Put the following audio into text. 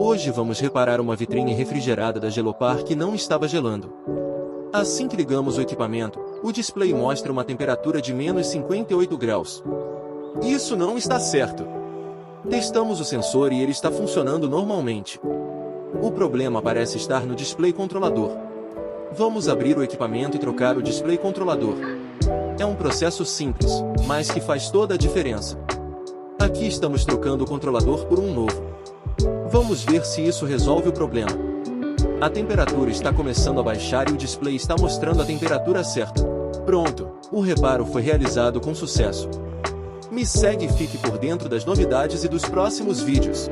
Hoje vamos reparar uma vitrine refrigerada da Gelopar que não estava gelando. Assim que ligamos o equipamento, o display mostra uma temperatura de menos 58 graus. Isso não está certo. Testamos o sensor e ele está funcionando normalmente. O problema parece estar no display controlador. Vamos abrir o equipamento e trocar o display controlador. É um processo simples, mas que faz toda a diferença. Aqui estamos trocando o controlador por um novo. Vamos ver se isso resolve o problema. A temperatura está começando a baixar e o display está mostrando a temperatura certa. Pronto, o reparo foi realizado com sucesso. Me segue e fique por dentro das novidades e dos próximos vídeos.